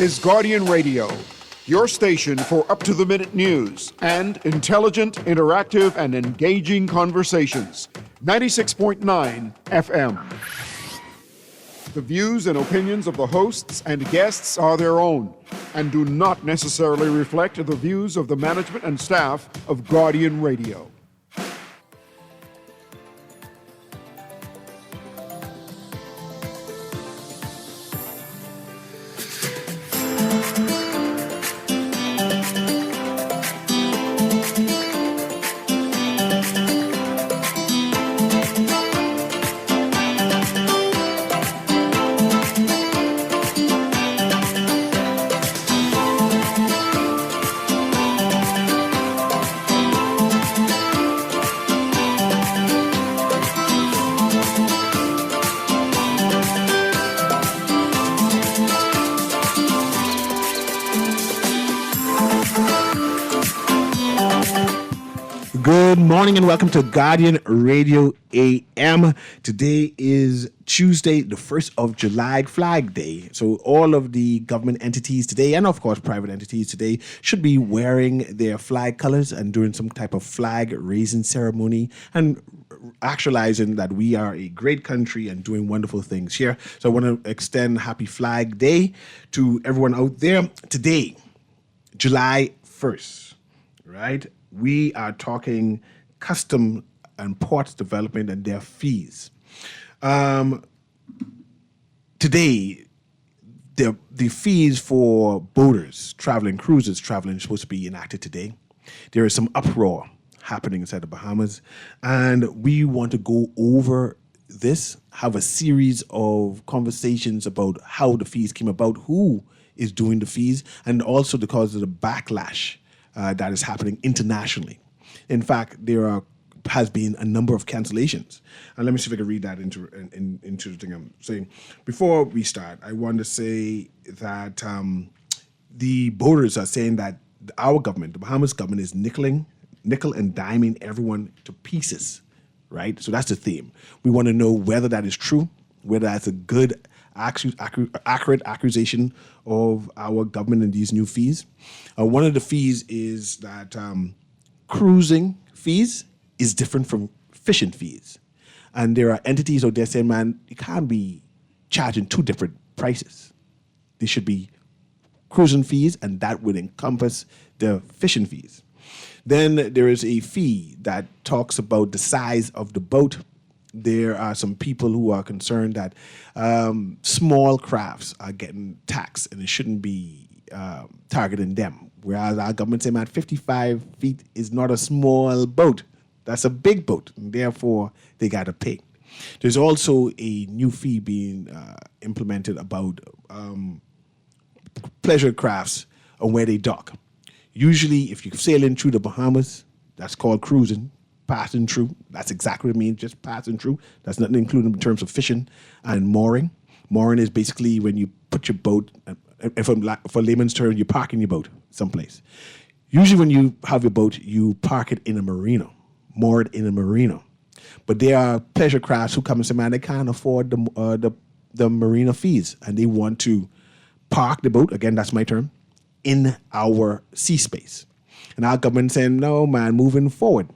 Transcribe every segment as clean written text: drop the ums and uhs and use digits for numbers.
is Guardian Radio, your station for up-to-the-minute news and intelligent, interactive, and engaging conversations. 96.9 FM. The views and opinions of the hosts and guests are their own and do not necessarily reflect the views of the management and staff of Guardian Radio. Good morning and welcome to Guardian Radio AM. Today is Tuesday, the 1st of July, Flag Day. So all of the government entities today, and of course private entities today, should be wearing their flag colors and doing some type of flag raising ceremony and actualizing that we are a great country and doing wonderful things here. So I want to extend Happy Flag Day to everyone out there. Today, July 1st, right? We are talking custom and ports development and their fees. Today, the fees for boaters traveling, cruises traveling, is supposed to be enacted today. There is some uproar happening inside the Bahamas, and we want to go over this, have a series of conversations about how the fees came about, who is doing the fees, and also because of the backlash that is happening internationally. In fact, there has been a number of cancellations. And let me see if I can read that into the thing I'm saying. Before we start, I want to say that the boaters are saying that our government, the Bahamas government, is nickel and diming everyone to pieces, right? So that's the theme. We want to know whether that is true, whether that's a good accurate accusation of our government and these new fees. One of the fees is that cruising fees is different from fishing fees. And there are entities out there saying, man, you can't be charging two different prices. There should be cruising fees, and that would encompass the fishing fees. Then there is a fee that talks about the size of the boat. There are some people who are concerned that small crafts are getting taxed and it shouldn't be targeting them. Whereas our government say, man, 55 feet is not a small boat. That's a big boat, and therefore they got to pay. There's also a new fee being implemented about pleasure crafts and where they dock. Usually, if you're sailing through the Bahamas, that's called cruising. Passing through, that's exactly what it means, just passing through. That's nothing included in terms of fishing and mooring. Mooring is basically when you put your boat, for layman's term, you're parking your boat someplace. Usually when you have your boat, you park it in a marina, moor it in a marina. But there are pleasure crafts who come and say, man, they can't afford the marina fees, and they want to park the boat, again, that's my term, in our sea space. And our government saying, no, man, moving forward,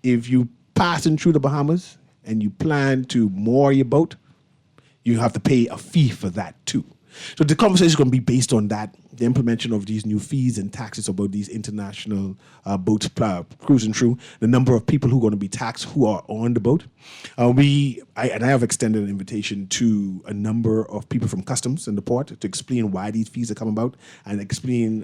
if you passing through the Bahamas and you plan to moor your boat, you have to pay a fee for that too. So the conversation is going to be based on that, the implementation of these new fees and taxes about these international boats cruising through, the number of people who are going to be taxed who are on the boat. I have extended an invitation to a number of people from customs and the port to explain why these fees are coming about and explain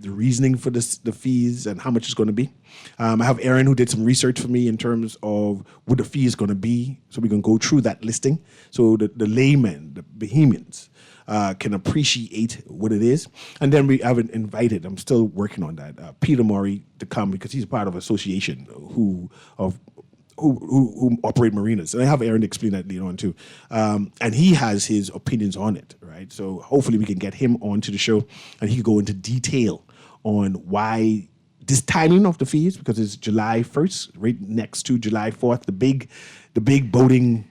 the reasoning for the fees and how much it's going to be. I have Aaron who did some research for me in terms of what the fee is going to be, so we can go through that listing so the laymen, the Bahamians, can appreciate what it is. And then we haven't invited, I'm still working on that, Peter Murray to come because he's part of an association who operate marinas. And I have Aaron explain that later on too. And he has his opinions on it, right? So hopefully we can get him onto the show and he can go into detail on why this timing of the fees, because it's July 1st, right next to July 4th, the big boating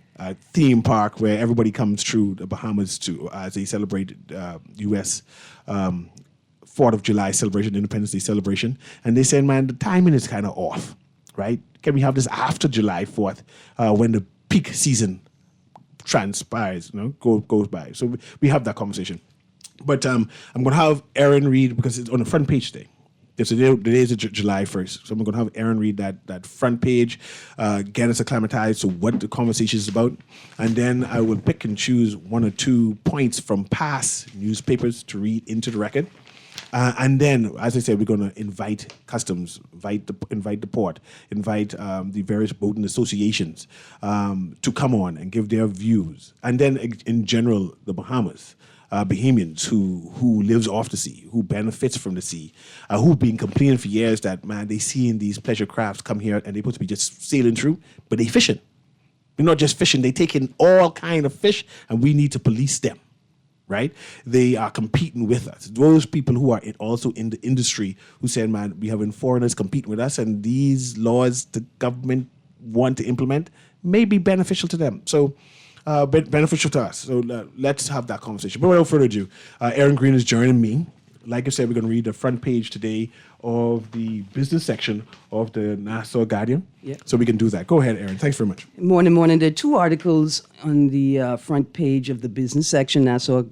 theme park where everybody comes through the Bahamas to as they celebrate U.S. 4th of July celebration, Independence Day celebration. And they said, man, the timing is kind of off, right? Can we have this after July 4th when the peak season transpires, goes by? So we have that conversation. But I'm going to have Aaron read, because it's on the front page today. The day is July 1st. So I'm going to have Aaron read that front page, get us acclimatized to what the conversation is about. And then I will pick and choose one or two points from past newspapers to read into the record. And then, as I said, we're going to invite customs, invite the port, invite the various boating associations to come on and give their views. And then, in general, the Bahamas. Bahamians who lives off the sea, who benefits from the sea, who've been complaining for years that, man, they seeing these pleasure crafts come here and they're supposed to be just sailing through, but they fishing. They're not just fishing, they taking all kind of fish, and we need to police them, right? They are competing with us. Those people who are also in the industry who said, man, we having foreigners competing with us, and these laws the government want to implement may be beneficial to them. So, beneficial to us. So let's have that conversation. But without further ado, Aaron Green is joining me. Like I said, we're going to read the front page today of the business section of the Nassau Guardian. Yeah. So we can do that. Go ahead, Aaron. Thanks very much. Morning. There are two articles on the front page of the business section, Nassau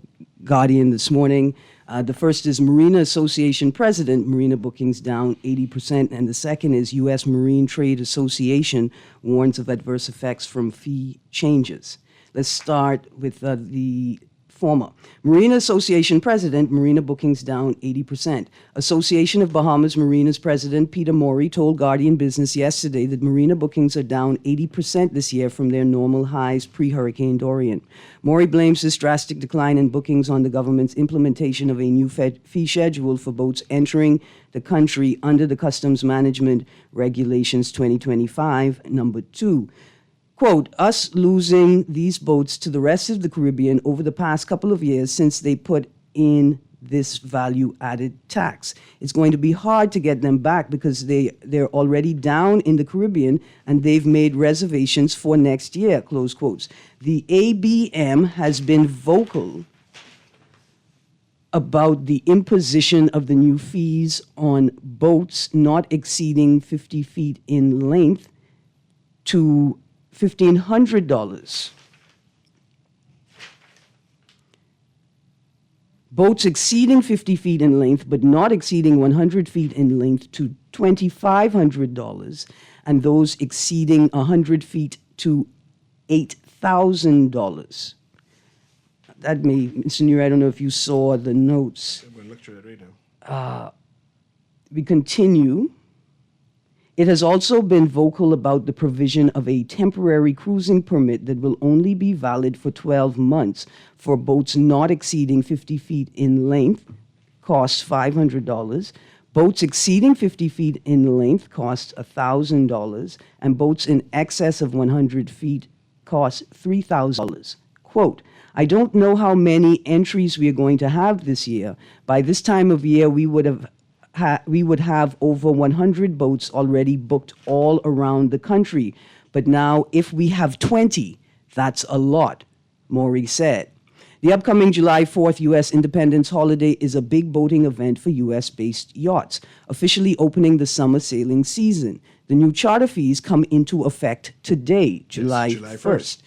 Guardian, this morning. The first is Marina Association President, Marina bookings down 80%. And the second is U.S. Marine Trade Association warns of adverse effects from fee changes. Let's start with the former. Marina Association President, Marina bookings down 80%. Association of Bahamas Marinas President Peter Maury told Guardian Business yesterday that marina bookings are down 80% this year from their normal highs pre-Hurricane Dorian. Maury blames this drastic decline in bookings on the government's implementation of a new fee schedule for boats entering the country under the Customs Management Regulations 2025, number 2. Quote, us losing these boats to the rest of the Caribbean over the past couple of years since they put in this value-added tax. It's going to be hard to get them back because they're already down in the Caribbean and they've made reservations for next year, close quotes. The ABM has been vocal about the imposition of the new fees on boats not exceeding 50 feet in length to $1,500. Boats exceeding 50 feet in length but not exceeding 100 feet in length to $2,500, and those exceeding 100 feet to $8,000. That may, Mr. Newry, I don't know if you saw the notes. I'm going to look through that right now. We continue. It has also been vocal about the provision of a temporary cruising permit that will only be valid for 12 months for boats not exceeding 50 feet in length, costs $500. Boats exceeding 50 feet in length costs $1,000, and boats in excess of 100 feet cost $3,000. Quote, I don't know how many entries we are going to have this year. By this time of year, we would have over 100 boats already booked all around the country. But now, if we have 20, that's a lot, Maury said. The upcoming July 4th U.S. Independence holiday is a big boating event for U.S.-based yachts, officially opening the summer sailing season. The new charter fees come into effect today, July 1st.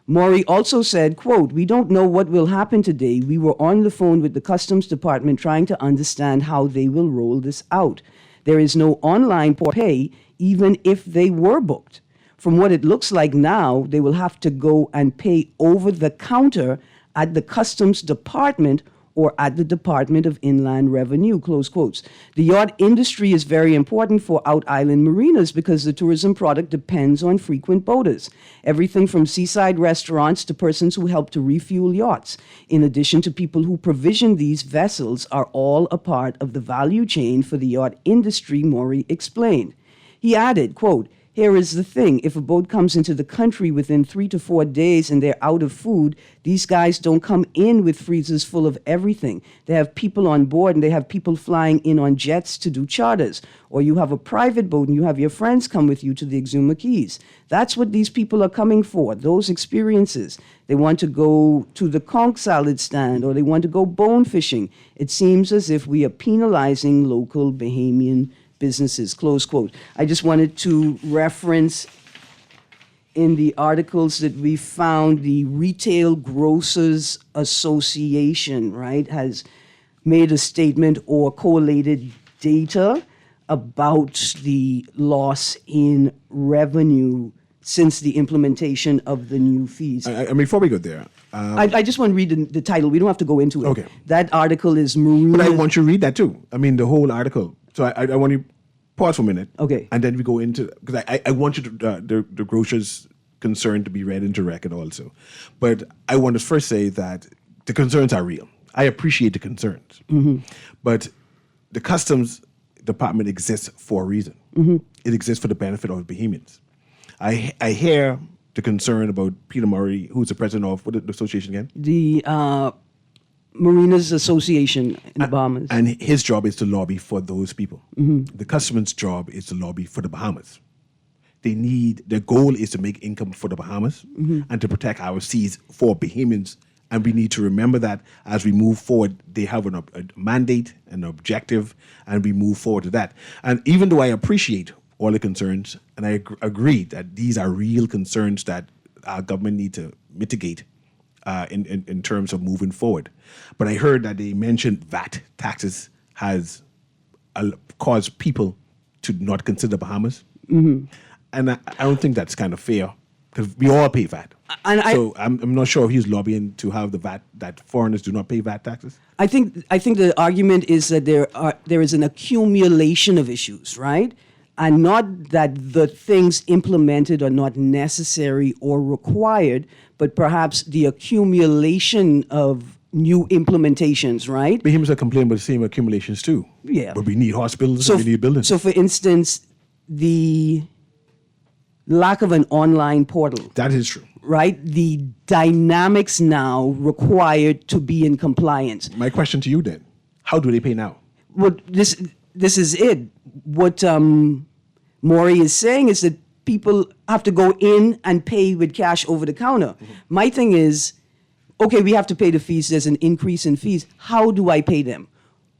Maury also said, quote, we don't know what will happen today. We were on the phone with the Customs Department trying to understand how they will roll this out. There is no online pay, even if they were booked. From what it looks like now, they will have to go and pay over the counter at the Customs Department or at the Department of Inland Revenue, close quotes. The yacht industry is very important for out-island marinas because the tourism product depends on frequent boaters. Everything from seaside restaurants to persons who help to refuel yachts, in addition to people who provision these vessels, are all a part of the value chain for the yacht industry, Maury explained. He added, quote, here is the thing. If a boat comes into the country within 3 to 4 days and they're out of food, these guys don't come in with freezers full of everything. They have people on board and they have people flying in on jets to do charters. Or you have a private boat and you have your friends come with you to the Exuma Keys. That's what these people are coming for, those experiences. They want to go to the conch salad stand or they want to go bone fishing. It seems as if we are penalizing local Bahamian businesses, close quote. I just wanted to reference in the articles that we found, the Retail Grocers Association, right, has made a statement or collated data about the loss in revenue since the implementation of the new fees. I mean, before we go there, I just want to read the title. We don't have to go into it. Okay. That article is Marina. but I want you to read that too. I mean, the whole article. So I want you to pause for a minute. Okay. And then we go into, because I want you to, the grocer's concern to be read into record also. But I want to first say that the concerns are real. I appreciate the concerns. But the customs department exists for a reason. It exists for the benefit of Bahamians. I hear the concern about Peter Murray, who's the president of, what is the association again? The Marinas Association in the Bahamas. And his job is to lobby for those people. The customer's job is to lobby for the Bahamas. Their goal is to make income for the Bahamas and to protect our seas for Bahamians. And we need to remember that as we move forward, they have a mandate, an objective, and we move forward to that. And even though I appreciate all the concerns, and I agree that these are real concerns that our government need to mitigate in terms of moving forward. But I heard that they mentioned VAT taxes has caused people to not consider Bahamas. And I don't think that's kind of fair because we all pay VAT. So I'm not sure if he's lobbying to have the VAT, that foreigners do not pay VAT taxes. I think the argument is that there is an accumulation of issues, right? And not that the things implemented are not necessary or required, but perhaps the accumulation of new implementations, right? Bahamians are complaining about the same accumulations too. Yeah. But we need hospitals and we need buildings. So, for instance, the lack of an online portal. That is true. Right? The dynamics now required to be in compliance. My question to you then, how do they pay now? Well, this is it. What Maury is saying is that people have to go in and pay with cash over the counter. My thing is, okay, we have to pay the fees. There's an increase in fees. How do I pay them?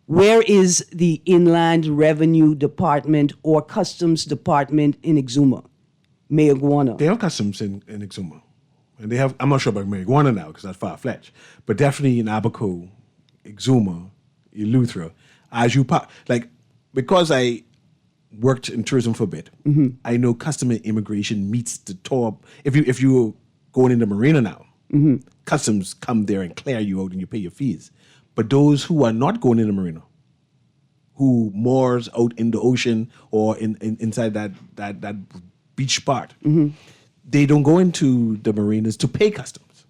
Where is the Inland Revenue Department or Customs Department in Exuma? Mayagwana. They have customs in Exuma. And they have, I'm not sure about Mayagwana now because that's far-fetched, but definitely in Abaco, Exuma, Eleuthera, as you, because I worked in tourism for a bit, I know custom and immigration meets the top. If you going in the marina now, customs come there and clear you out and you pay your fees. But those who are not going in the marina, who moors out in the ocean or inside that beach part, they don't go into the marinas to pay customs.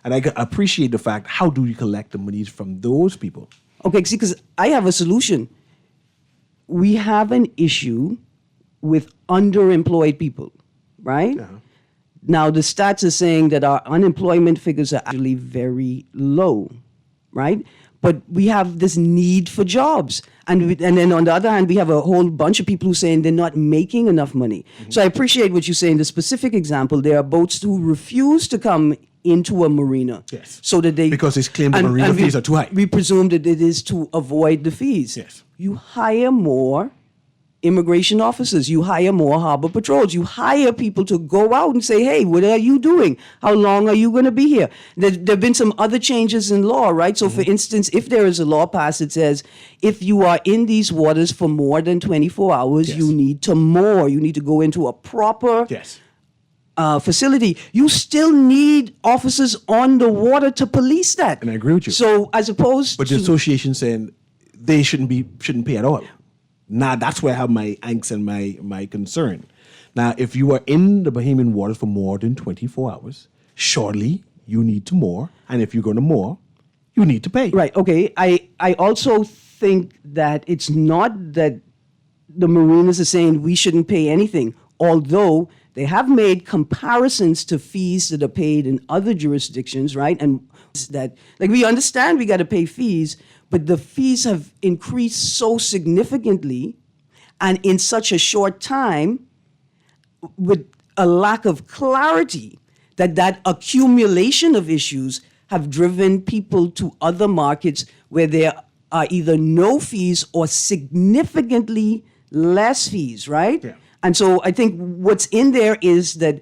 And I appreciate the fact, how do you collect the monies from those people? Okay, see, because I have a solution. We have an issue with underemployed people, right? Yeah. Now, the stats are saying that our unemployment figures are actually very low, right? But we have this need for jobs. And then on the other hand, we have a whole bunch of people who are saying they're not making enough money. So I appreciate what you say in the specific example. There are boats who refuse to come into a marina. Yes. So that they... Because it's claimed the marina fees are too high. We presume that it is to avoid the fees. Yes. You hire more immigration officers. You hire more harbor patrols. You hire people to go out and say, hey, what are you doing? How long are you going to be here? There have been some other changes in law, right? So, for instance, if there is a law passed that says if you are in these waters for more than 24 hours, you need to moor. You need to go into a proper facility. You still need officers on the water to police that. And I agree with you. So, as opposed But to... the association saying they shouldn't pay at all. Now, that's where I have my angst and my concern. Now, if you are in the Bahamian waters for more than 24 hours, surely you need to moor. And if you're going to moor, you need to pay. Right, okay. I also think that it's not that the marinas are saying we shouldn't pay anything. although they have made comparisons to fees that are paid in other jurisdictions, right? And that, like, we understand we got to pay fees, but the fees have increased so significantly and in such a short time with a lack of clarity that accumulation of issues have driven people to other markets where there are either no fees or significantly less fees, right? Yeah. And so I think what's in there is that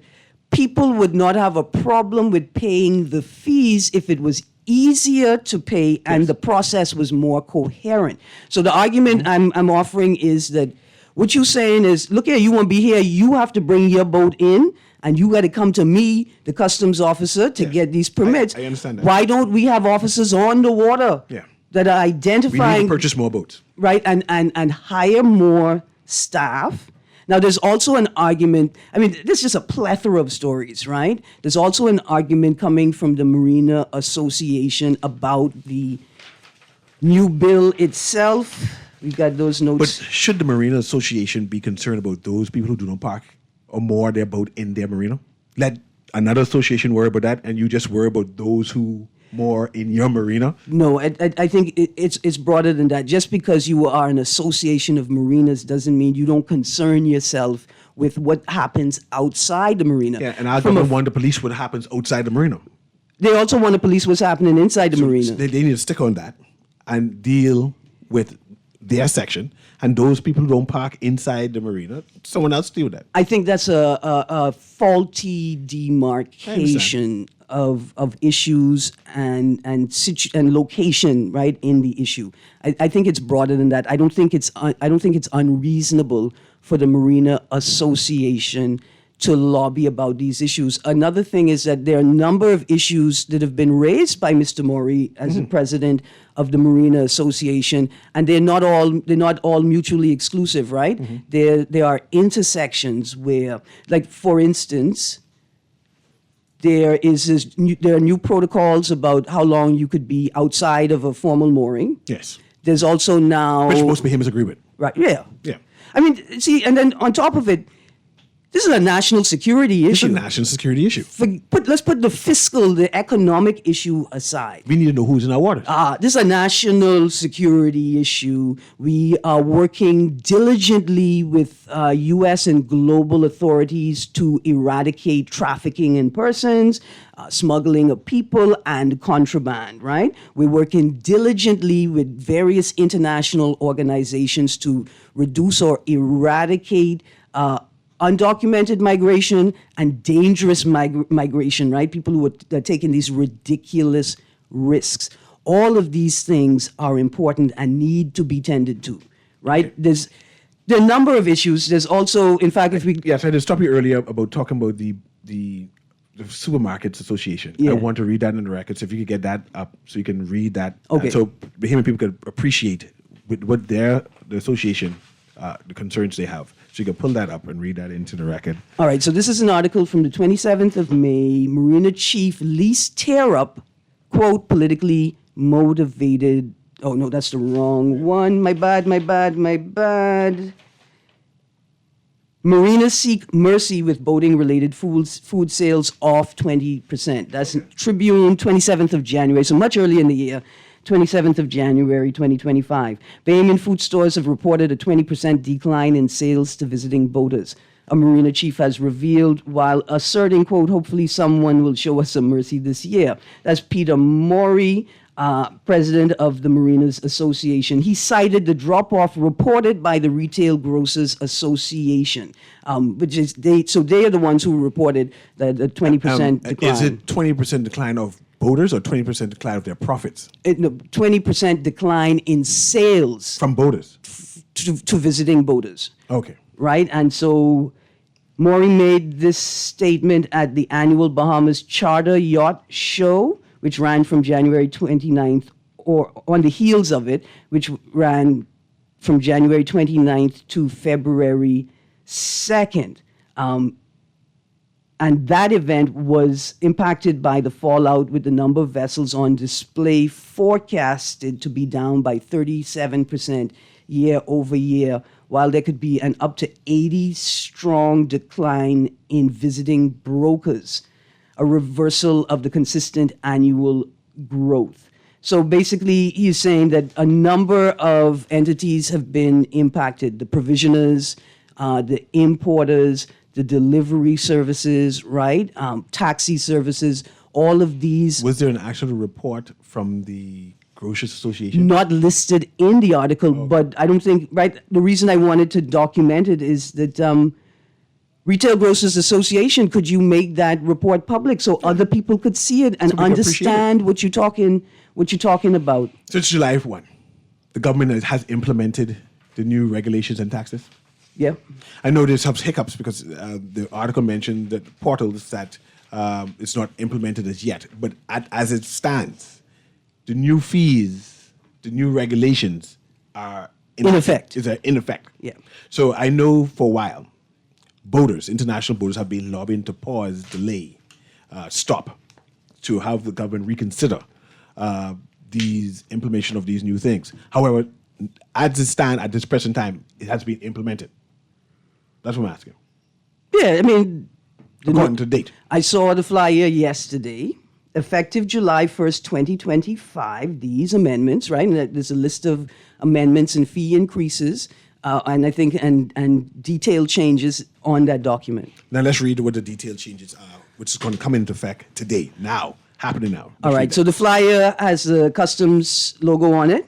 people would not have a problem with paying the fees if it was easier to pay and the process was more coherent. So the argument I'm offering is that what you're saying is, look here, you want to be here, you have to bring your boat in, and you got to come to me, the customs officer, to get these permits. I understand that. Why don't we have officers on the water that are We identifying... need to purchase more boats. Right, and hire more staff. Now, there's also an argument, I mean, there's just a plethora of stories, right? There's also an argument coming from the Marina Association about the new bill itself. We got those But notes. should the Marina Association be concerned about those people who do not park or moor their boat in their marina? Let another association worry about that, and you just worry about those who moor in your marina? No, I think it's broader than that. Just because you are an association of marinas doesn't mean you don't concern yourself with what happens outside the marina. Yeah, and our government want to police what happens outside the marina. They also want to police what's happening inside the marina. They need to stick on that and deal with their section. And those people who don't park inside the marina, someone else deal with that. I think that's a faulty demarcation of issues and location, right, in the issue. I think it's broader than that. I don't think it's unreasonable for the Marina Association to lobby about these issues. Another thing is that there are a number of issues that have been raised by Mr. Maury as the president of the Marina Association, and they're not all mutually exclusive, right? There are intersections where, like, for instance, there are new protocols about how long you could be outside of a formal mooring. Yes. There's also now... Which most Bahamas agree with. Right, yeah. Yeah. I mean, see, and then on top of it, this is a national security It's issue. a national security issue. Let's put the fiscal, the economic issue aside. We need to know who's in our waters. This is a national security issue. We are working diligently with U.S. and global authorities to eradicate trafficking in persons, smuggling of people, and contraband, right? We're working diligently with various international organizations to reduce or eradicate undocumented migration and dangerous migration, right? People who are taking these ridiculous risks. All of these things are important and need to be tended to, right? There are a number of issues. There's also, in fact, if we... Yes, I did stop you earlier about talking about the Supermarkets Association. Yeah. I want to read that in the records. If you could get that up so you can read that. Okay. So Bahamian people could appreciate what the association, the concerns they have. So you can pull that up and read that into the record. All right, so this is an article from the 27th of May. Marina Chief lease tear up, quote, politically motivated. Oh, no, that's the wrong one. My bad. Marinas seek mercy with boating-related food sales off 20%. That's Tribune, 27th of January, so much earlier in the year. 27th of January, 2025. Bahamian food stores have reported a 20% decline in sales to visiting boaters. A marina chief has revealed while asserting, quote, hopefully someone will show us some mercy this year. That's Peter Maury, president of the Marinas Association. He cited the drop-off reported by the Retail Grocers Association, which is they are the ones who reported the 20% decline. Is it 20% decline of boaters or 20% decline of their profits? 20% decline in sales From boaters? to visiting boaters. Okay. Right? And so Maury made this statement at the annual Bahamas Charter Yacht Show, which ran from January 29th, or on the heels of it, which ran from January 29th to February 2nd. And that event was impacted by the fallout, with the number of vessels on display forecasted to be down by 37% year over year, while there could be an up to 80 strong decline in visiting brokers, a reversal of the consistent annual growth. So basically, he's saying that a number of entities have been impacted: the provisioners, the importers, the delivery services, right? Taxi services, all of these. Was there an actual report from the Grocers Association? Not listed in the article, but I don't think, right? The reason I wanted to document it is that Retail Grocers Association, could you make that report public so other people could see it and So we can understand what you're talking about? So it's July 1. The government has implemented the new regulations and taxes. Yeah. I know there's some hiccups because the article mentioned that portals that it's not implemented as yet. But as it stands, the new fees, the new regulations are In effect. In effect. Yeah. So I know for a while, boaters, international boaters, have been lobbying to pause, delay, stop, to have the government reconsider these implementation of these new things. However, as it stands at this present time, it has been implemented. That's what I'm asking. Yeah, I mean, According to date. I saw the flyer yesterday. Effective July 1st, 2025, these amendments, right? And there's a list of amendments and fee increases, and I think, and detailed changes on that document. Now let's read what the detailed changes are, which is going to come into effect today, now, happening now. All right, so the flyer has the customs logo on it.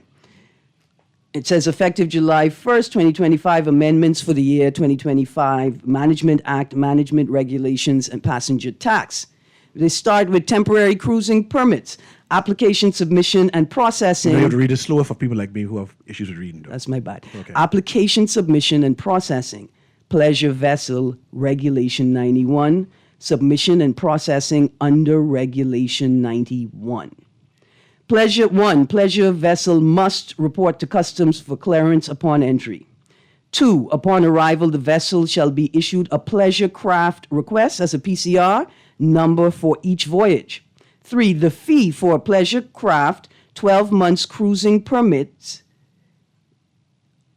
It says effective July 1st, 2025, amendments for the year 2025, Management Act, Management Regulations, and Passenger Tax. They start with temporary cruising permits, application submission and processing. You have to read it slower for people like me who have issues with reading. Though. That's my bad. Okay. Application submission and processing, pleasure vessel, Regulation 91, submission and processing under Regulation 91. Pleasure vessel must report to customs for clearance upon entry. 2, upon arrival, the vessel shall be issued a pleasure craft request as a PCR number for each voyage. 3, the fee for a pleasure craft 12 months cruising permits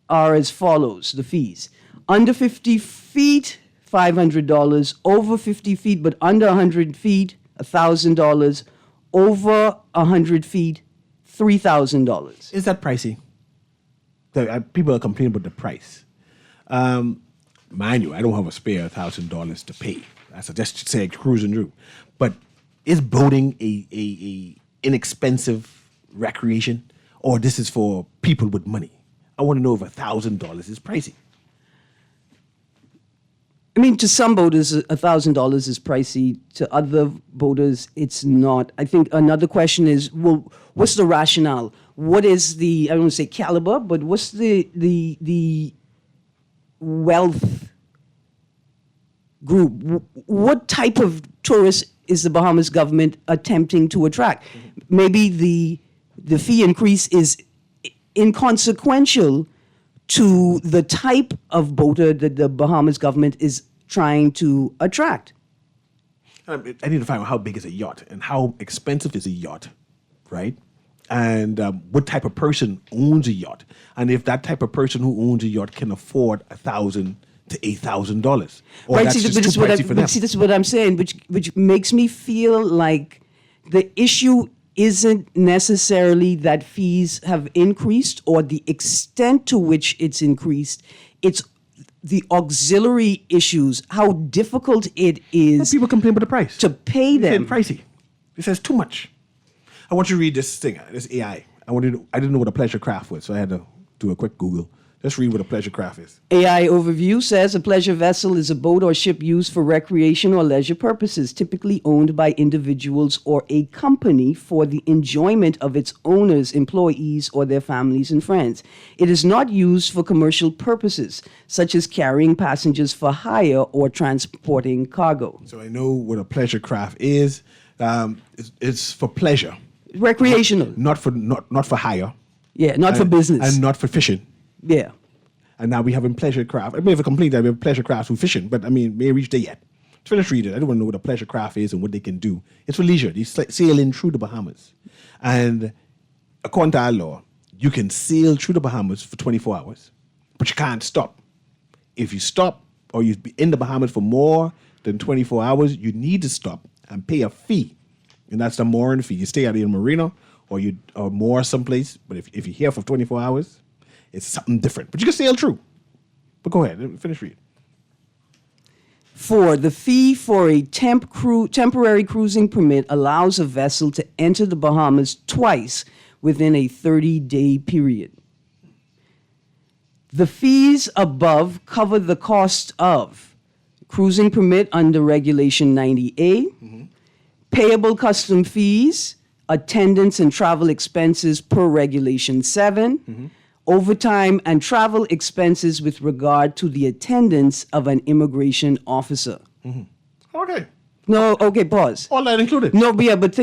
are as follows, the fees. Under 50 feet, $500. Over 50 feet, but under 100 feet, $1,000. Over 100 feet, $3,000. Is that pricey? People are complaining about the price. Mind you, I don't have a spare $1,000 to pay. That's just say cruising through. But is boating a inexpensive recreation, or this is for people with money? I want to know if $1,000 is pricey. I mean, to some boaters, $1,000 is pricey. To other boaters, it's not. I think another question is, well, what's the rationale? What is the, I don't want to say caliber, but what's the wealth group? What type of tourist is the Bahamas government attempting to attract? Maybe the fee increase is inconsequential to the type of boater that the Bahamas government is trying to attract. I need to find out how big is a yacht and how expensive is a yacht, right? And what type of person owns a yacht, and if that type of person who owns a yacht can afford $1,000 to $8,000, or Right, that's see, just but too pricey for them. see, this is what I'm saying, which makes me feel like the issue isn't necessarily that fees have increased or the extent to which it's increased. It's the auxiliary issues, how difficult it is People complain about the price. to pay They say them. pricey. It says too much. I want you to read this thing, this AI. I didn't know what a pleasure craft was, so I had to do a quick Google. Let's read what a pleasure craft is. AI overview says a pleasure vessel is a boat or ship used for recreation or leisure purposes, typically owned by individuals or a company for the enjoyment of its owners, employees, or their families and friends. It is not used for commercial purposes, such as carrying passengers for hire or transporting cargo. So I know what a pleasure craft is. It's for pleasure, Recreational. not for hire, Yeah, not for business. and not for fishing. Yeah. And now we having pleasure craft. I may have a complaint that we have pleasure crafts who fishing, but I mean, may reach there yet. Finish reading. I don't want to know what a pleasure craft is and what they can do. It's for leisure. They sailing through the Bahamas. And according to our law, you can sail through the Bahamas for 24 hours, but you can't stop. If you stop or you've been in the Bahamas for more than 24 hours, you need to stop and pay a fee. And that's the mooring fee. You stay out in a marina or you moor someplace, but if you're here for 24 hours, it's something different. But you can sail through. But go ahead, finish reading. 4. The fee for a temporary cruising permit allows a vessel to enter the Bahamas twice within a 30-day period. The fees above cover the cost of cruising permit under Regulation 90A, payable custom fees, attendance and travel expenses per Regulation 7, overtime and travel expenses with regard to the attendance of an immigration officer. Okay. No, okay, pause. All that included. No, but yeah, but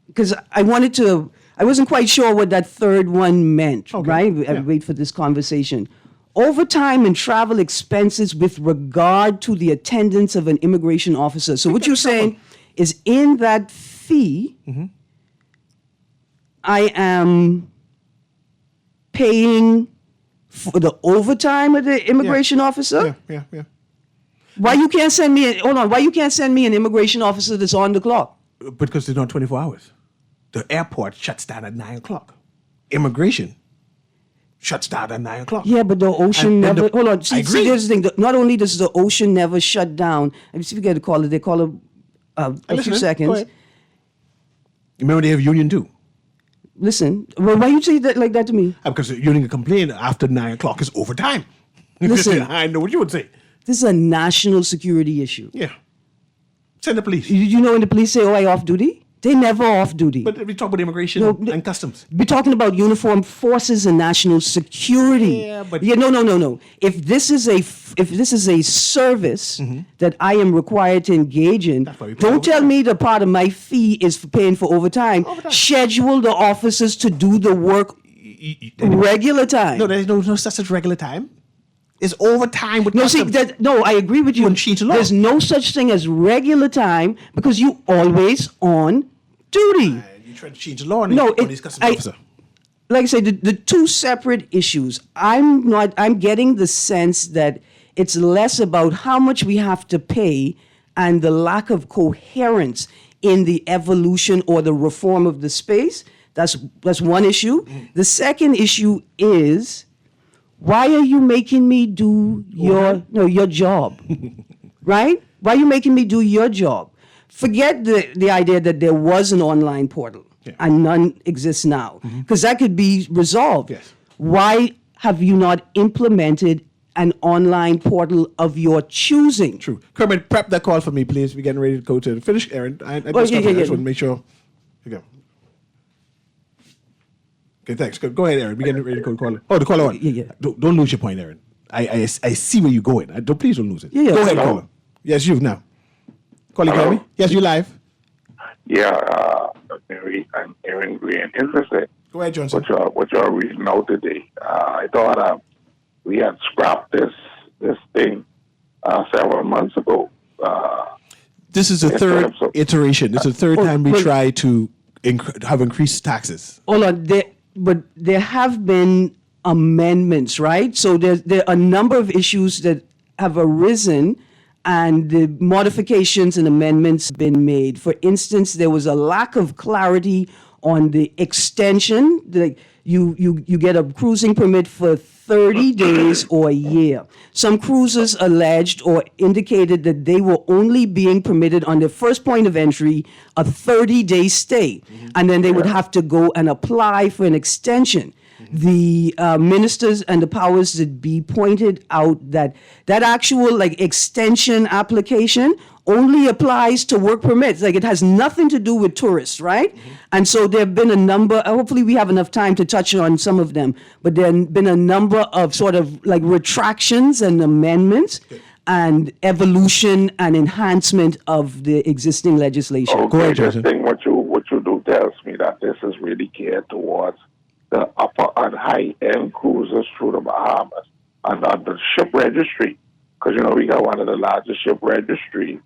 because I wasn't quite sure what that third one meant, Okay, right? yeah. I wait for this conversation. Overtime and travel expenses with regard to the attendance of an immigration officer. So what you're saying is in that fee, I am paying for the overtime of the immigration officer? Yeah. Why you can't send me why you can't send me an immigration officer that's on the clock? Because they're not 24 hours. The airport shuts down at 9 o'clock. Immigration shuts down at 9 o'clock. Yeah, but the ocean And never. the- Hold on. I See, agree. here's the thing. Not only does the ocean never shut down. Let me see if we get to call it. They call it a few Listening. Go seconds. ahead. Remember they have union too. Listen. Well, why you say that like that to me? Because the union can complain after 9 o'clock is overtime. Listen. I know what you would say. This is a national security issue. Yeah. Send the police. You know when the police say, "Oh, I off duty," they never off duty. But we talk about immigration No, and customs. We're talking about uniformed forces and national security. Yeah, but- no. If this is a service that I am required to engage in, That's why we pay don't tell overtime. me the part of my fee is for paying for overtime. Schedule the officers to do the work regular time. No, there's no such as regular time. It's overtime with No, see, customs. I agree with you. wouldn't cheat the law. There's no such thing as regular time because you always on duty. And you try to change the law on No, these customs officer. Like I say, the two separate issues. I'm getting the sense that it's less about how much we have to pay and the lack of coherence in the evolution or the reform of the space. That's one issue. The second issue is, why are you making me do your job? Right? Why are you making me do your job? Forget the idea that there was an online portal and none exists now, because that could be resolved. Yes. Why have you not implemented an online portal of your choosing? True. Kermit, prep that call for me, please. We're getting ready to go to finish, Aaron. I just yeah. want to make sure. Okay. Okay, thanks. Go ahead, Aaron. We're getting ready to go to call. Oh, the caller one. Yeah. Don't lose your point, Aaron. I see where you're going. Please don't lose it. Yeah. Go ahead, Hello? caller. Yes, you now. Calling Hello? Kermit? Yes, you live. Yeah, Newry, I'm Aaron Green. Interested Go ahead, Johnson. what y'all reading out today. I thought we had scrapped this thing several months ago. This is the Yes, third sir. iteration. This is the third time we well- try to have increased taxes. Hold on, but there have been amendments, right? So there are a number of issues that have arisen, and the modifications and amendments been made. For instance, there was a lack of clarity on the extension. You get a cruising permit for 30 days or a year. Some cruisers alleged or indicated that they were only being permitted on their first point of entry a 30-day stay, and then they would have to go and apply for an extension. The ministers and the powers that be pointed out that actual extension application only applies to work permits. It has nothing to do with tourists, right? And so there have been a number, hopefully we have enough time to touch on some of them, but there have been a number of sort of retractions and amendments and evolution and enhancement of the existing legislation. Okay, Go ahead, this Jason. thing, what you do tells me that this is really geared towards the upper and high-end cruisers through the Bahamas and on the ship registry. because we got one of the largest ship registries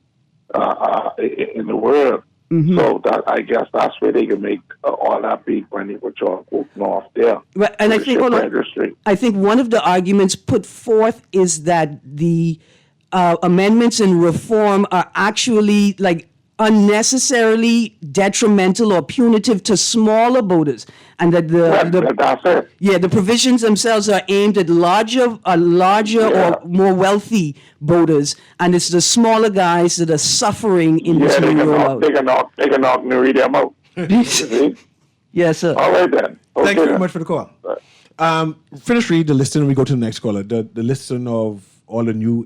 in the world. So that I guess that's where they can make all that big money, which y'all quoting off there. Right, and I think registry. I think one of the arguments put forth is that the amendments and reform are actually like unnecessarily detrimental or punitive to smaller boaters, and that That's it. the provisions themselves are aimed at larger or more wealthy boaters, and it's the smaller guys that are suffering in this new rollout. They can knock Newry them out. Yes, sir. All right then. Okay, Thank you very much for the call. Finish read the listing and we go to the next caller. The listing of all the new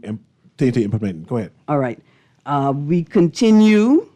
things to implement. Go ahead. All right. We continue.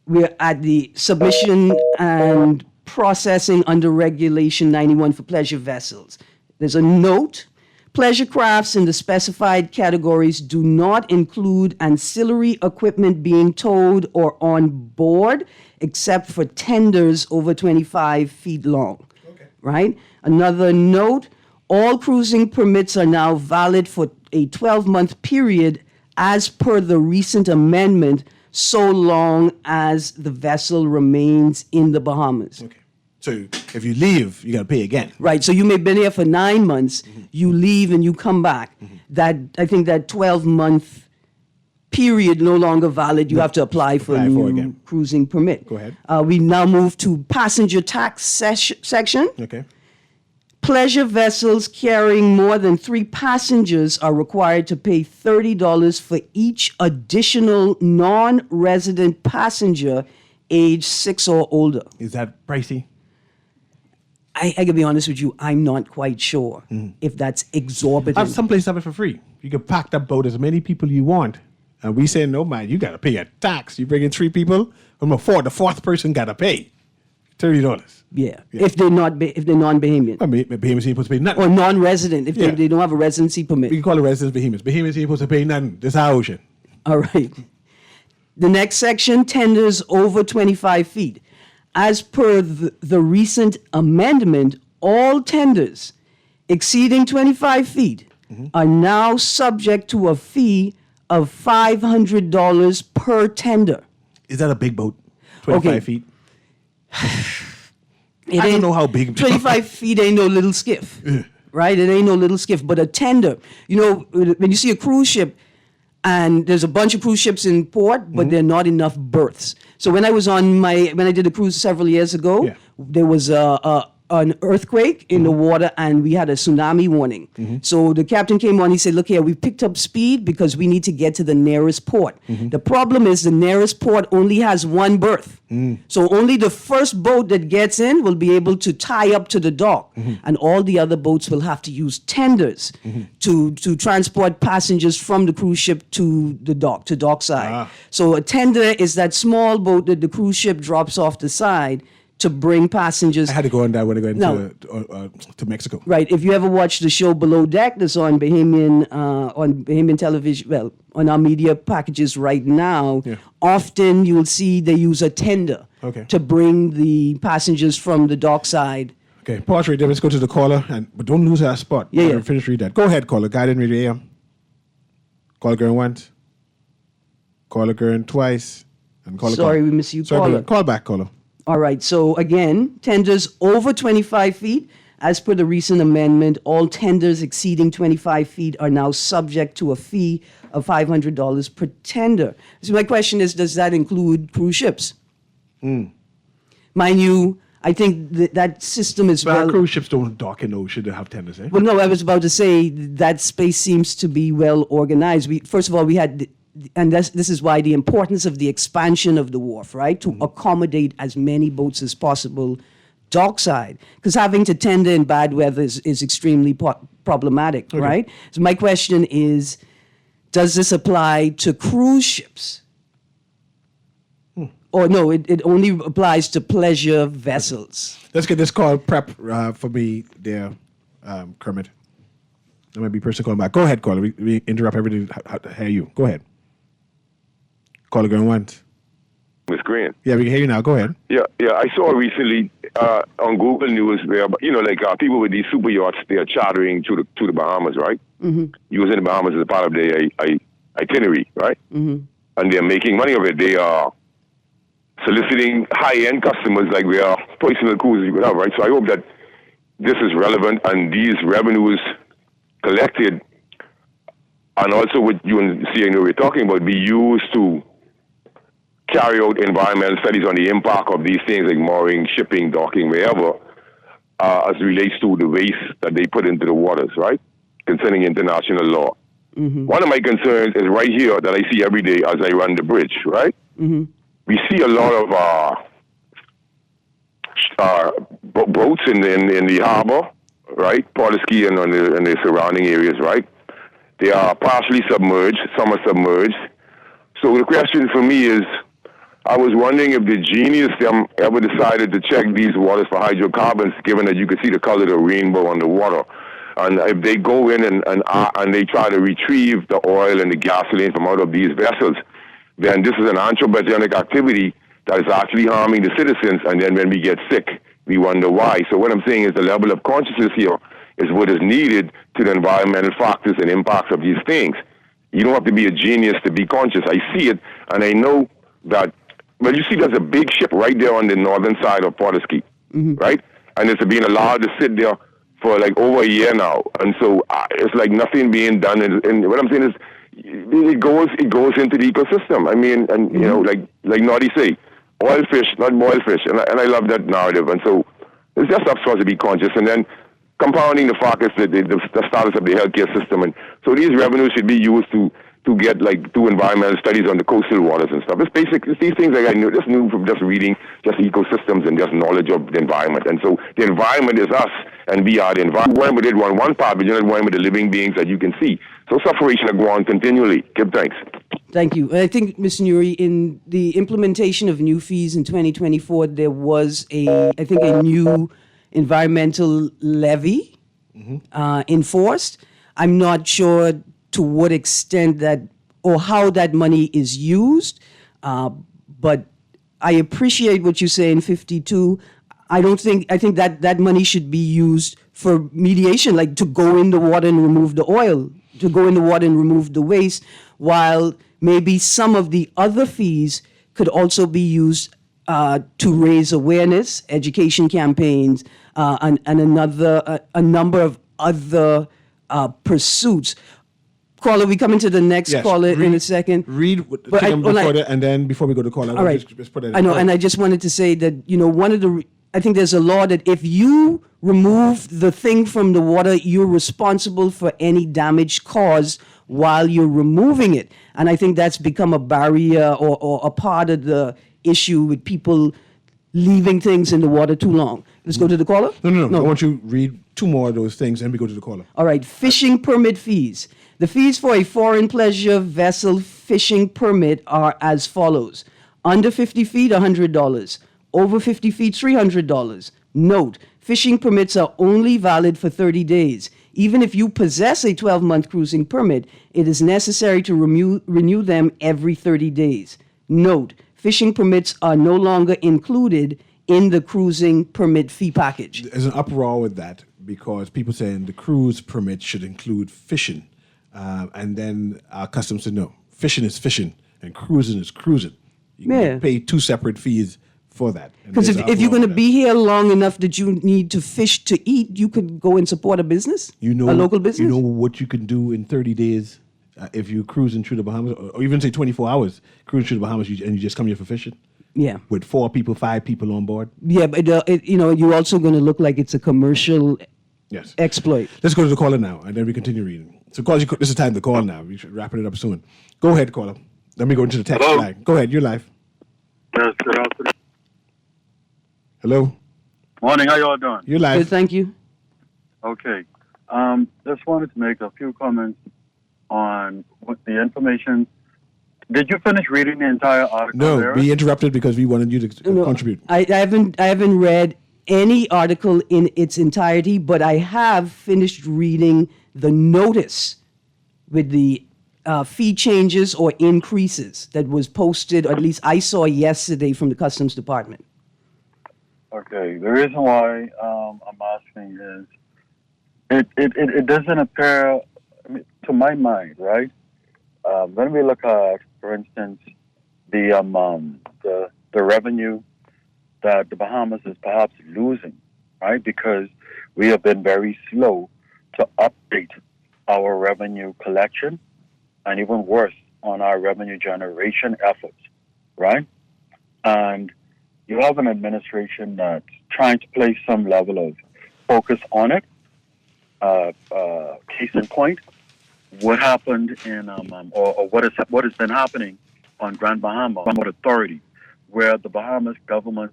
We're at the submission and processing under Regulation 91 for pleasure vessels. There's a note. Pleasure crafts in the specified categories do not include ancillary equipment being towed or on board, except for tenders over 25 feet long. Okay. Right? Another note, all cruising permits are now valid for a 12-month period as per the recent amendment, so long as the vessel remains in the Bahamas. Okay. So if you leave, you got to pay again. Right. So you may have been here for 9 months, you leave and you come back. That I think that 12-month period no longer valid. You have to apply for a new cruising permit. Go ahead. We now move to passenger tax section. Okay. Pleasure vessels carrying more than 3 passengers are required to pay $30 for each additional non-resident passenger age 6 or older. Is that pricey? I can be honest with you, I'm not quite sure if that's exorbitant. Some places have it for free. You can pack that boat as many people you want. And we say, no, man, you got to pay a tax. You bring in 3 people, the 4th person got to pay $30. Yeah. If they're non-Bahamian. I mean, Bahamians ain't supposed to pay nothing. Or non-resident, if they don't have a residency permit. We can call it residents Bahamians. Bahamians ain't supposed to pay nothing. This is our ocean. All right. The next section, tenders over 25 feet. As per the recent amendment, all tenders exceeding 25 feet are now subject to a fee of $500 per tender. Is that a big boat? 25 feet? I don't know how big. 25 feet ain't no little skiff, right? It ain't no little skiff, but a tender. When you see a cruise ship, and there's a bunch of cruise ships in port, but there are not enough berths. So when I did a cruise several years ago, there was an earthquake in the water and we had a tsunami warning. So the captain came on, he said, look here, we've picked up speed because we need to get to the nearest port. The problem is the nearest port only has 1 berth. So only the first boat that gets in will be able to tie up to the dock. And all the other boats will have to use tenders to transport passengers from the cruise ship to the dock, to dockside. So a tender is that small boat that the cruise ship drops off the side to bring passengers. I had to go on that when I went to Mexico. Right. If you ever watch the show Below Deck, that's on Bahamian television, well, on our media packages right now, often you will see they use a tender to bring the passengers from the dockside. Okay, pause right there. Let's go to the caller, but don't lose our spot. Finish read that. Go ahead, caller. Guided Radio AM. Caller going once. Caller going twice. And caller. Sorry, we missed you, caller. Call back, caller. All right. So again, tenders over 25 feet. As per the recent amendment, all tenders exceeding 25 feet are now subject to a fee of $500 per tender. So my question is, does that include cruise ships? Mind you, I think that system is But cruise ships don't dock in the ocean to have tenders, eh? Well, no, I was about to say that space seems to be well organized. First of all, we had... And this is why the importance of the expansion of the wharf, right? To accommodate as many boats as possible dockside. Because having to tender in bad weather is extremely problematic, right? So my question is, does this apply to cruise ships? Or no, it only applies to pleasure vessels. Let's get this call prep for me there, Kermit. There might be a person calling back. Go ahead, caller. We interrupt everything to hear you. Go ahead. Caller going once. Miss Crane. Yeah, we can hear you now. Go ahead. Yeah. I saw recently on Google News where people with these super yachts, they are chartering to the Bahamas, right? Mm-hmm. Using the Bahamas as a part of their itinerary, right? Mm-hmm. And they're making money of it. They are soliciting high-end customers like we are personal cruises you could have, right? So I hope that this is relevant and these revenues collected, and also what you and CNO were talking about, be used to carry out environmental studies on the impact of these things like mooring, shipping, docking, wherever, as relates to the waste that they put into the waters, right? Concerning international law. Mm-hmm. One of my concerns is right here that I see every day as I run the bridge, right? Mm-hmm. We see a lot of boats in the harbor, right? Port-of-Ski and in the surrounding areas, right? They are partially submerged, some are submerged. So the question for me is, I was wondering if the genius them ever decided to check these waters for hydrocarbons, given that you could see the color of the rainbow on the water. And if they go in and they try to retrieve the oil and the gasoline from out of these vessels, then this is an anthropogenic activity that is actually harming the citizens. And then when we get sick, we wonder why. So what I'm saying is the level of consciousness here is what is needed to the environmental factors and impacts of these things. You don't have to be a genius to be conscious. I see it, and I know that. Well, you see, there's a big ship right there on the northern side of Port-of-Ski, right? And it's being allowed to sit there for like over a year now, and so it's like nothing being done. And what I'm saying is, it goes into the ecosystem. I mean, and you know, like Naughty say, oil fish, not boiled fish, and I love that narrative. And so it's just up for us to be conscious, and then compounding the fact is the status of the healthcare system, and so these revenues should be used to get do environmental studies on the coastal waters and stuff. It's basic. It's these things I knew from just reading just ecosystems and just knowledge of the environment. And so the environment is us, and we are the environment. We did one part, but you're not one with the living beings that you can see. So separation will go on continually. Give thanks. Thank you. I think, Mr. Newry, in the implementation of new fees in 2024, there was a new environmental levy enforced. I'm not sure to what extent that or how that money is used, but I appreciate what you say in 52. I think that money should be used for mediation, like to go in the water and remove the oil, to go in the water and remove the waste, while maybe some of the other fees could also be used to raise awareness, education campaigns, and a number of other pursuits. Caller, we come into the next caller in a second. And then before we go to caller, all right. just put it in. I know, and I just wanted to say that, I think there's a law that if you remove the thing from the water, you're responsible for any damage caused while you're removing it. And I think that's become a barrier or a part of the issue with people leaving things in the water too long. Let's go to the caller. No. I want you to read two more of those things, and we go to the caller. All right. Fishing permit fees. The fees for a foreign pleasure vessel fishing permit are as follows. Under 50 feet, $100. Over 50 feet, $300. Note, fishing permits are only valid for 30 days. Even if you possess a 12-month cruising permit, it is necessary to renew them every 30 days. Note, fishing permits are no longer included in the cruising permit fee package. There's an uproar with that because people saying the cruise permit should include fishing. And then our customs said, no, fishing is fishing and cruising is cruising. You can pay two separate fees for that. Because if you're going to be here long enough that you need to fish to eat, you could go and support a business, a local business. You know what you can do in 30 days if you're cruising through the Bahamas, or even say 24 hours cruising through the Bahamas, and you just come here for fishing? Yeah. With 4 people, 5 people on board? Yeah, but you're also going to look like it's a commercial exploit. Let's go to the caller now, and then we continue reading. So, caller, this is time to call now. We should wrap it up soon. Go ahead, caller. Let me go into the text line. Go ahead, you're live. Yes, good afternoon. Hello. Morning, how y'all doing? You're live. Good, thank you. Okay. Just wanted to make a few comments on what the information. Did you finish reading the entire article? No, we interrupted because we wanted you to contribute. I haven't read any article in its entirety, but I have finished reading the notice with the fee changes or increases that was posted, or at least I saw yesterday from the Customs Department. Okay, the reason why I'm asking is it doesn't appear, to my mind, right? When we look at, for instance, the revenue that the Bahamas is perhaps losing, right? Because we have been very slow to update our revenue collection, and even worse, on our revenue generation efforts, right? And you have an administration that's trying to place some level of focus on it. Case in point, what happened in, or what has been happening on Grand Bahama Authority, where the Bahamas government,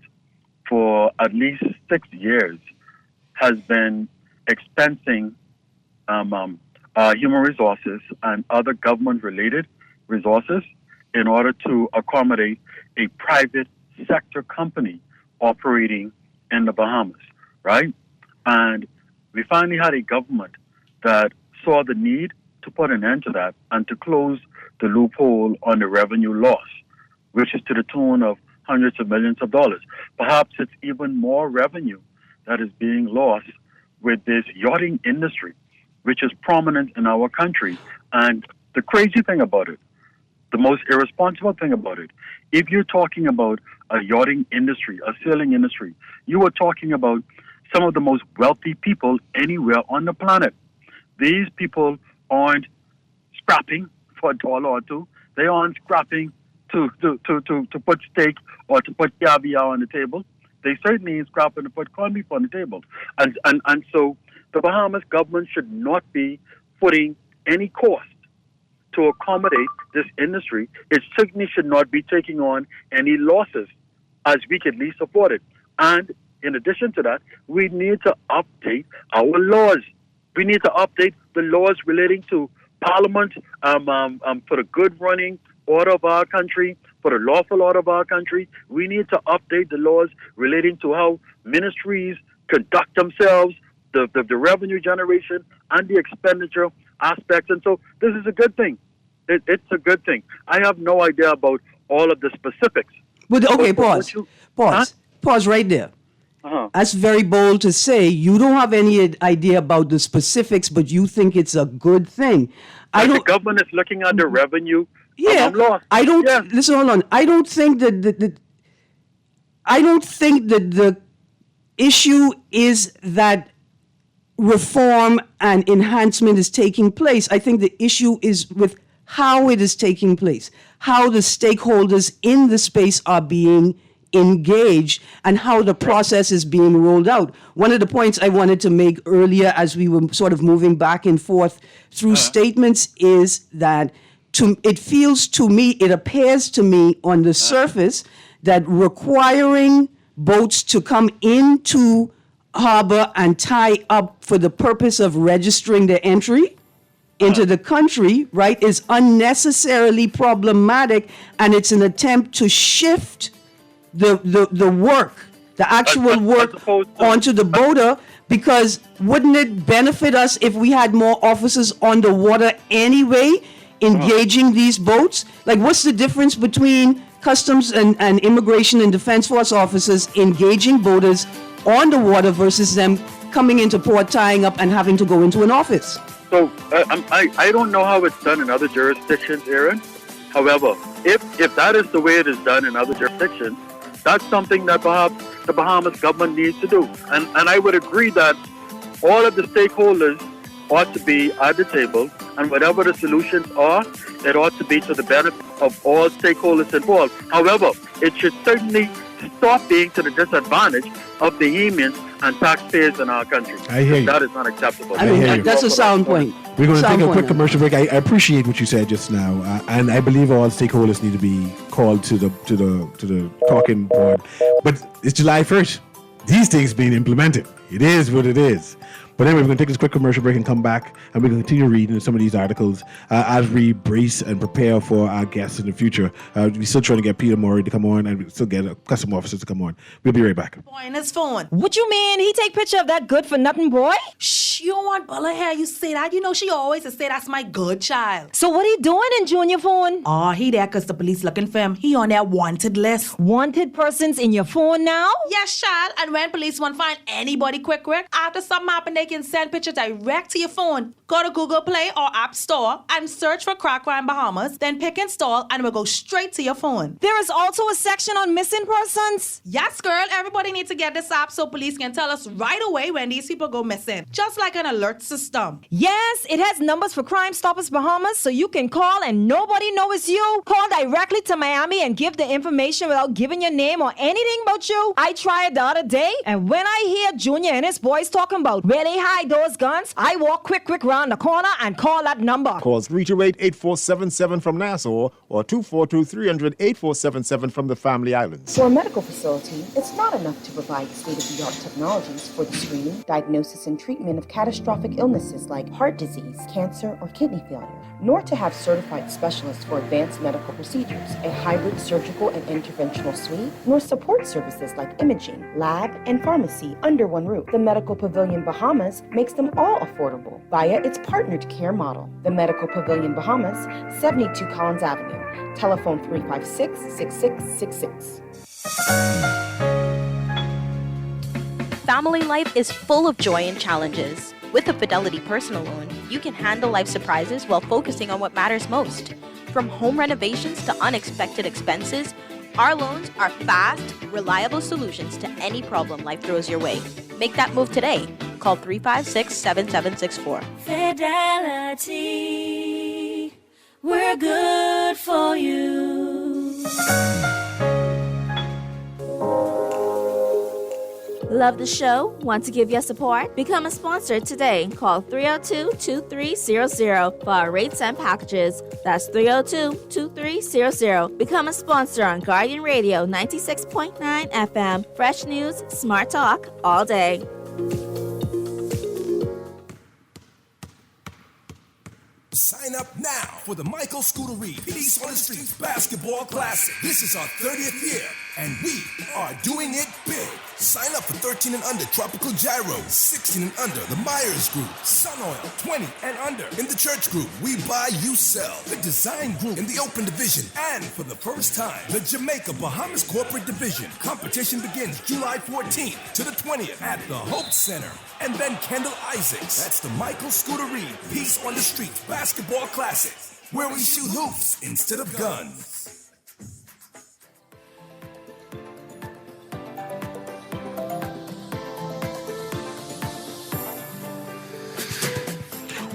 for at least 6 years, has been expensing human resources and other government-related resources in order to accommodate a private sector company operating in the Bahamas, right? And we finally had a government that saw the need to put an end to that and to close the loophole on the revenue loss, which is to the tune of hundreds of millions of dollars. Perhaps it's even more revenue that is being lost with this yachting industry, which is prominent in our country. And the crazy thing about it, the most irresponsible thing about it, if you're talking about a yachting industry, a sailing industry, you are talking about some of the most wealthy people anywhere on the planet. These people aren't scrapping for $1 or $2. They aren't scrapping to put steak or to put caviar on the table. They certainly ain't scrapping to put corned beef on the table. And so the Bahamas government should not be putting any cost to accommodate this industry. It certainly should not be taking on any losses as we can least afford it. And in addition to that, we need to update our laws. We need to update the laws relating to Parliament for the good running order of our country, for the lawful order of our country. We need to update the laws relating to how ministries conduct themselves, the revenue generation and the expenditure aspects. And so this is a good thing. It's a good thing. I have no idea about all of the specifics. But okay, pause. Pause right there. Uh-huh. That's very bold to say. You don't have any idea about the specifics, but you think it's a good thing. The government is looking at the revenue. Yeah, I don't. Yeah. Listen, hold on. I don't think that the issue is that reform and enhancement is taking place. I think the issue is with how it is taking place, how the stakeholders in the space are being engaged, and how the process is being rolled out. One of the points I wanted to make earlier as we were sort of moving back and forth through statements is that it appears to me on the surface that requiring boats to come into harbor and tie up for the purpose of registering their entry into the country, right, is unnecessarily problematic, and it's an attempt to shift the work, the actual work onto the boater, because wouldn't it benefit us if we had more officers on the water anyway engaging these boats? Like, what's the difference between Customs and Immigration and Defense Force officers engaging boaters on the water versus them coming into port, tying up, and having to go into an office? So I don't know how it's done in other jurisdictions, Aaron. However, if that is the way it is done in other jurisdictions, that's something that perhaps the Bahamas government needs to do. And I would agree that all of the stakeholders ought to be at the table, and whatever the solutions are, it ought to be to the benefit of all stakeholders involved. However, it should certainly stop being to the disadvantage of Bahamians and taxpayers in our country. I hear you. That is not acceptable. I mean, that's a sound point. We're going to take a quick point. commercial break. I appreciate what you said just now, and I believe all stakeholders need to be called to the talking board. But it's July 1st. These things being implemented. It is what it is. But anyway, we're going to take this quick commercial break and come back, and we're going to continue reading some of these articles as we brace and prepare for our guests in the future. We're still trying to get Peter Murray to come on, and we still get custom officers to come on. We'll be right back. Boy in his phone. What you mean? He take picture of that good-for-nothing boy? Shh, you don't want Bella hair. You say that. You know she always say that's my good child. So what he doing in Junior phone? Oh, he there because the police looking for him. He on their wanted list. Wanted persons in your phone now? Yes, child. And when police want to find anybody quick, after something happen, they can send pictures direct to your phone. Go to Google Play or App Store and search for Crack Crime Bahamas. Then pick install and it will go straight to your phone. There is also a section on missing persons. Yes, girl. Everybody needs to get this app so police can tell us right away when these people go missing. Just like an alert system. Yes, it has numbers for Crime Stoppers Bahamas, so you can call and nobody knows it's you. Call directly to Miami and give the information without giving your name or anything about you. I tried the other day, and when I hear Junior and his boys talking about where they hide those guns, I walk quick round the corner and call that number. Call 328-8477 from Nassau or 242-300-8477 from the Family Islands. For a medical facility, it's not enough to provide state-of-the-art technologies for the screening, diagnosis, and treatment of catastrophic illnesses like heart disease, cancer, or kidney failure, nor to have certified specialists for advanced medical procedures, a hybrid surgical and interventional suite, nor support services like imaging, lab, and pharmacy under one roof. The Medical Pavilion Bahamas makes them all affordable via its partnered care model. The Medical Pavilion Bahamas, 72 Collins Avenue. Telephone 356-6666. Family life is full of joy and challenges. With a Fidelity personal loan, you can handle life surprises while focusing on what matters most. From home renovations to unexpected expenses, our loans are fast, reliable solutions to any problem life throws your way. Make that move today. Call 356-7764. Fidelity, we're good for you. Love the show? Want to give your support? Become a sponsor today. Call 302-2300 for our rates and packages. That's 302-2300. Become a sponsor on Guardian Radio 96.9 FM. Fresh news, smart talk, all day. Sign up now for the Michael Scooter Reed Peace on the Streets Basketball Classic. This is our 30th year, and we are doing it big. Sign up for 13 and under Tropical Gyro, 16 and under the Myers Group, Sun Oil, 20 and under in the Church Group, We Buy, You Sell, the Design Group in the Open Division, and for the first time, the Jamaica Bahamas Corporate Division. Competition begins July 14th to the 20th at the Hope Center. And then Kendall Isaacs. That's the Michael Scooter Reed Peace on the Streets Basketball Classic, where we shoot hoops instead of guns.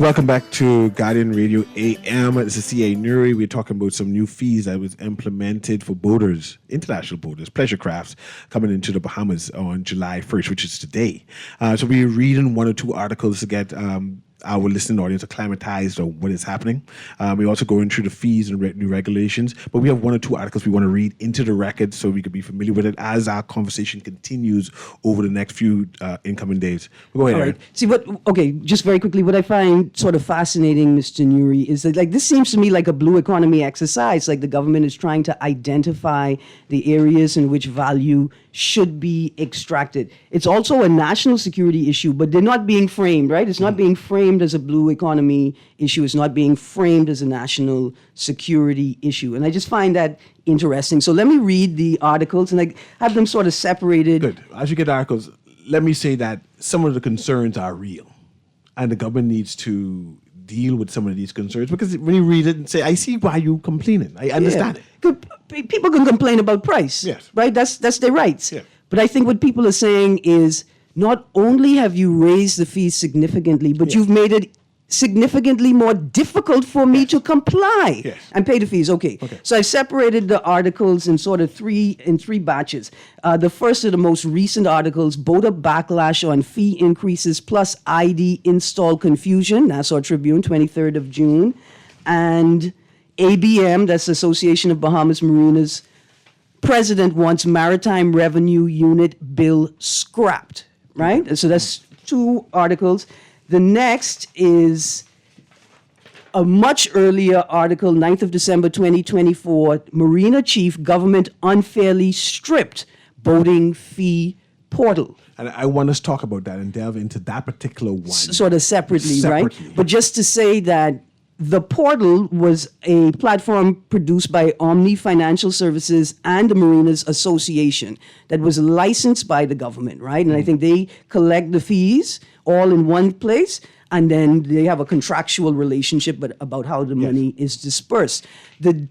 Welcome back to Guardian Radio AM. This is CA Newry. We're talking about some new fees that was implemented for boaters, international boaters, pleasure crafts coming into the Bahamas on July 1st, which is today. So we're reading one or two articles to get our listening audience acclimatized on what is happening. We're also going through the fees and new regulations, but we have one or two articles we want to read into the record so we can be familiar with it as our conversation continues over the next few incoming days. Go ahead, Aaron. See, just very quickly, what I find sort of fascinating, Mr. Newry, is that this seems to me like a blue economy exercise, like the government is trying to identify the areas in which value should be extracted. It's also a national security issue, but they're not being framed, right? It's not being framed as a blue economy issue. It's not being framed as a national security issue. And I just find that interesting. So let me read the articles, and I have them sort of separated. Good. As you get articles, let me say that some of the concerns are real, and the government needs to deal with some of these concerns, because when you read it and say, I see why you're complaining. I understand it. People can complain about price, yes, right? That's their rights. Yeah. But I think what people are saying is not only have you raised the fees significantly, but you've made it significantly more difficult for me to comply and pay the fees. Okay. So I separated the articles in sort of three batches. The first of the most recent articles, Boater Backlash on Fee Increases plus ID Install Confusion, Nassau Tribune, 23rd of June. And ABM, that's Association of Bahamas Marinas, President wants Maritime Revenue Unit bill scrapped, right? So that's two articles. The next is a much earlier article, 9th of December 2024, Marina Chief, Government Unfairly Stripped Boating Fee Portal. And I want us to talk about that and delve into that particular one. Sort of separately, right? But just to say that the portal was a platform produced by Omni Financial Services and the Marinas Association that was licensed by the government, right? And I think they collect the fees all in one place, and then they have a contractual relationship about how the money is dispersed. The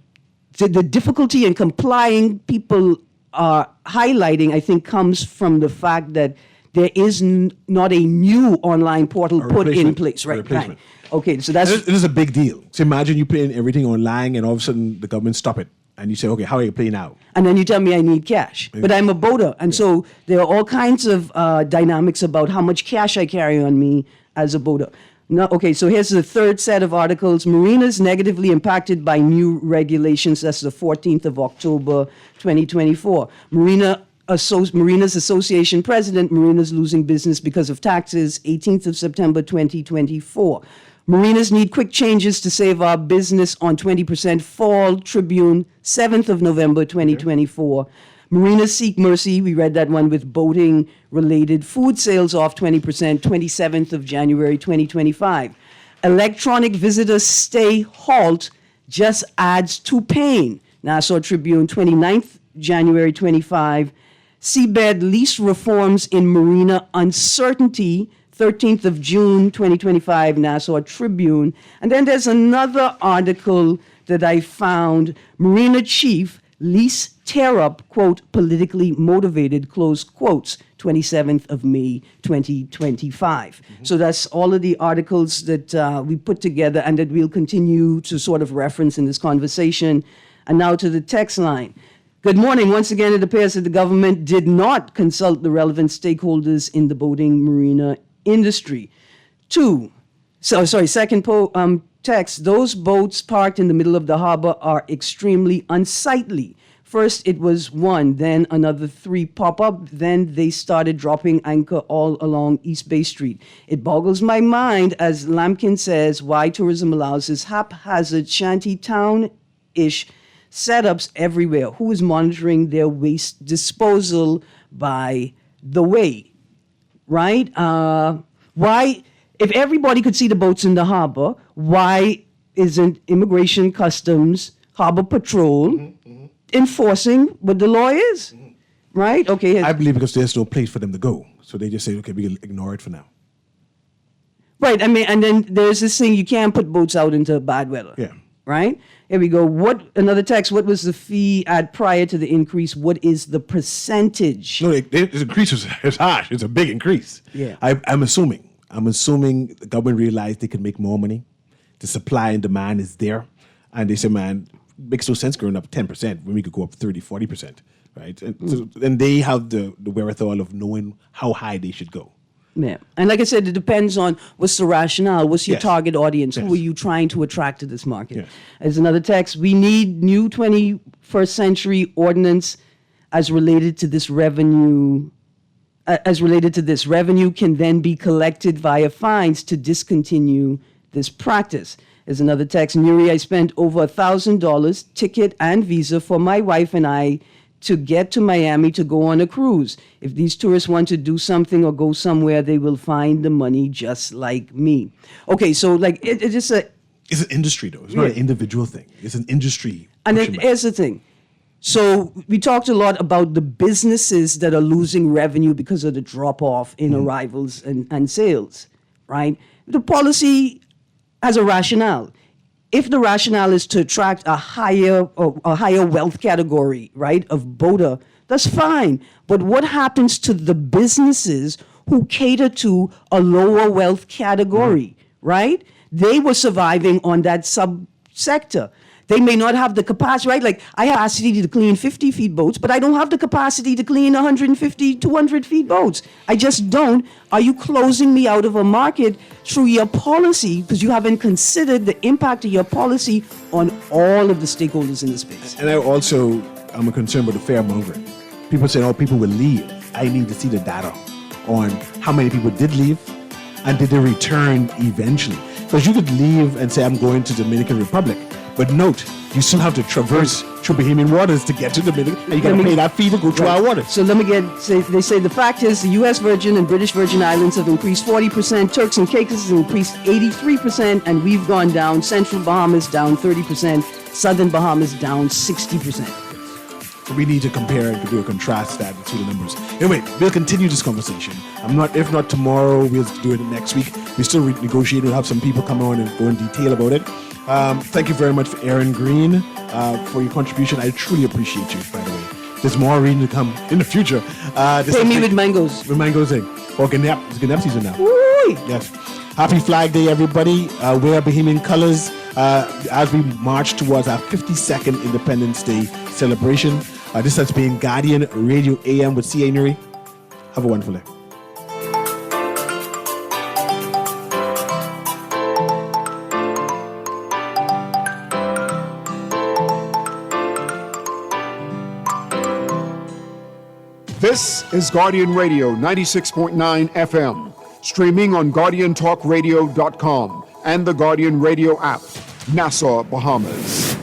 difficulty in complying people are highlighting, I think, comes from the fact that there is not a new online portal put in place. Right. Okay, so that's... It is a big deal. So imagine you paying everything online and all of a sudden the government stop it. And you say, okay, how are you paying now? And then you tell me I need cash. But I'm a boater. And so there are all kinds of dynamics about how much cash I carry on me as a boater. Now, okay, so here's the third set of articles. Marinas negatively impacted by new regulations. That's the 14th of October, 2024. Marinas Association President, Marinas losing business because of taxes, 18th of September, 2024. Marinas need quick changes to save our business on 20%. Fall Tribune, 7th of November, 2024. Marinas seek mercy. We read that one with boating-related food sales off 20%, 27th of January, 2025. Electronic visitor stay halt just adds to pain. Nassau Tribune, 29th January, 25. Seabed lease reforms in marina uncertainty, 13th of June, 2025, Nassau Tribune. And then there's another article that I found, Marina Chief, lease tear-up, quote, politically motivated, close quotes, 27th of May, 2025. So that's all of the articles that we put together and that we'll continue to sort of reference in this conversation. And now to the text line. Good morning. Once again, it appears that the government did not consult the relevant stakeholders in the boating marina industry. Second text, those boats parked in the middle of the harbor are extremely unsightly. First it was one, then another three pop up, then they started dropping anchor all along East Bay Street. It boggles my mind, as Lampkin says, why tourism allows this haphazard shanty town-ish setups everywhere. Who is monitoring their waste disposal by the way? Right? Why, if everybody could see the boats in the harbor, why isn't Immigration Customs, Harbor Patrol enforcing what the law is? Right? Okay. I believe because there's no place for them to go. So they just say, okay, we'll ignore it for now. Right. I mean, and then there's this thing, you can't put boats out into bad weather. Yeah. Right? Here we go. Another text, what was the fee at prior to the increase? What is the percentage? No, the increase is high. It's a big increase. Yeah. I'm assuming the government realized they could make more money. The supply and demand is there. And they said, man, makes no sense going up 10% when we could go up 30, 40%, right? And they have the wherewithal of knowing how high they should go. Yeah. And like I said, it depends on what's the rationale, what's your target audience, who are you trying to attract to this market. Yes. There's another text, we need new 21st century ordinance as related to this revenue. Revenue can then be collected via fines to discontinue this practice. There's another text, Newry, I spent over $1,000 ticket and visa for my wife and I to get to Miami to go on a cruise. If these tourists want to do something or go somewhere, they will find the money just like me. Okay, so like it's an industry though. It's not an individual thing. It's an industry. And then here's the thing. So we talked a lot about the businesses that are losing revenue because of the drop-off in arrivals and sales, right? The policy has a rationale. If the rationale is to attract a higher wealth category, right, of boater, that's fine. But what happens to the businesses who cater to a lower wealth category, right? They were surviving on that subsector. They may not have the capacity, right? Like, I have capacity to clean 50 feet boats, but I don't have the capacity to clean 150, 200 feet boats. I just don't. Are you closing me out of a market through your policy because you haven't considered the impact of your policy on all of the stakeholders in the space? And I'm concerned with the fair mongering. People say, oh, people will leave. I need to see the data. on how many people did leave and did they return eventually. Because you could leave and say, I'm going to Dominican Republic. But note, you still have to traverse through Bahamian waters to get to Dominican, and you got to pay that fee to go through our waters. So let me they say the fact is the U.S. Virgin and British Virgin Islands have increased 40%, Turks and Caicos has increased 83%, and we've gone down, Central Bahamas down 30%, Southern Bahamas down 60%. So we need to compare and do a contrast that to the numbers. Anyway, we'll continue this conversation. If not tomorrow, we'll do it next week. We're still negotiating. We'll have some people come on and go in detail about it. Thank you very much for Aaron Green for your contribution. I truly appreciate you, by the way. There's more reading to come in the future. Pay me with mangoes. With mangoes in. Or Ganap. It's Ganap season now. Woo! Yes. Happy Flag Day, everybody. Wear Bahamian colors as we march towards our 52nd Independence Day celebration. This has been Guardian Radio AM with C.A. Newry. Have a wonderful day. This is Guardian Radio 96.9 FM, streaming on GuardianTalkRadio.com and the Guardian Radio app, Nassau, Bahamas.